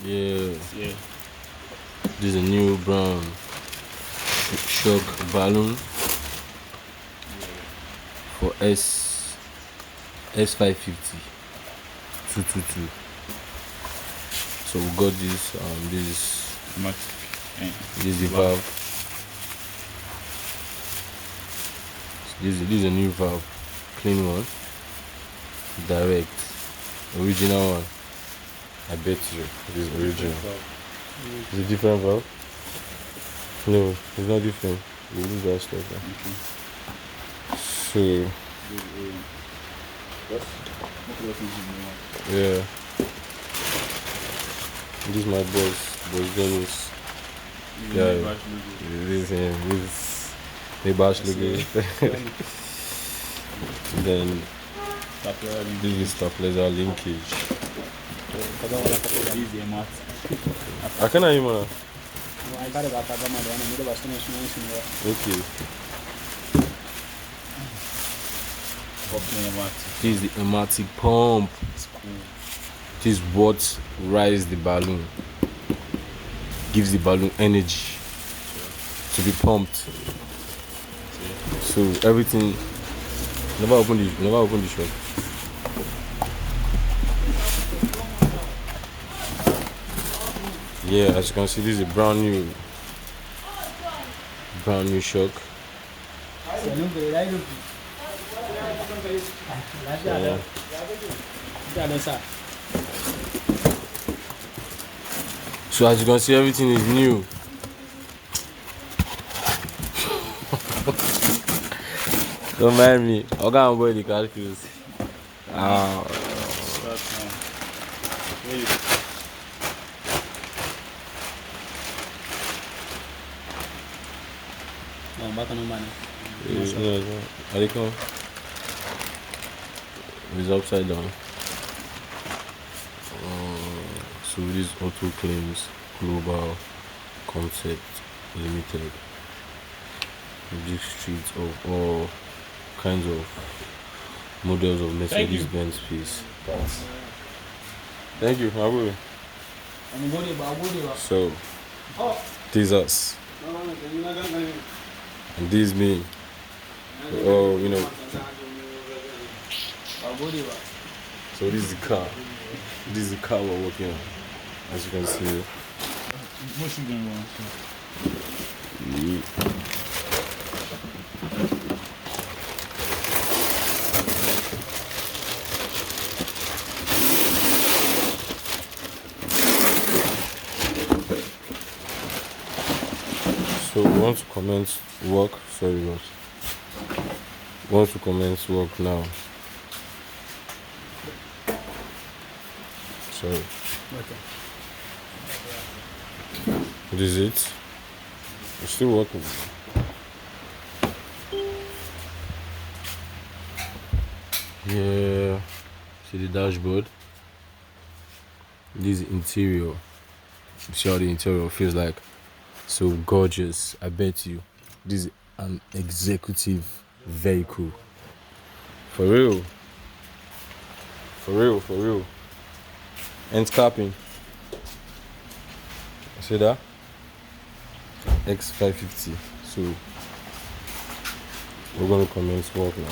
Yeah. Yeah. This is a new brown shock balloon for S550 222. So we got this. This is the valve. This is a new valve, clean one, direct, original one. I bet you this is original. It's a different valve. No, it's not different. We use that stuff. So yeah, this is my boss Dennis. Yeah, this is the bash logo. Then this is stabilizer linkage. I can't even. Okay. This is the pneumatic pump. This is what rises the balloon, gives the balloon energy to be pumped. So everything. Never open the shop. Yeah, as you can see, this is a brand new shock. So as you can see, everything is new. Don't mind me. I'll go and wear the cash clothes. It's upside down. So this auto claims global concept limited. Big streets of all kinds of models of Mercedes-Benz piece. Thank you. How are you? So this is us. And this is me. Oh, you know. So this is the car. This is the car we're working on, as you can see. What you doing wrong? So we want to commence work. Sorry, boss. We want to commence work now. Sorry. Okay. This is it. We're still working. Yeah. See the dashboard. This is interior. You see how the interior feels like. So gorgeous. I bet you. This is an executive vehicle. For real. For real, for real. End capping. See that? X550. So we're gonna commence work now.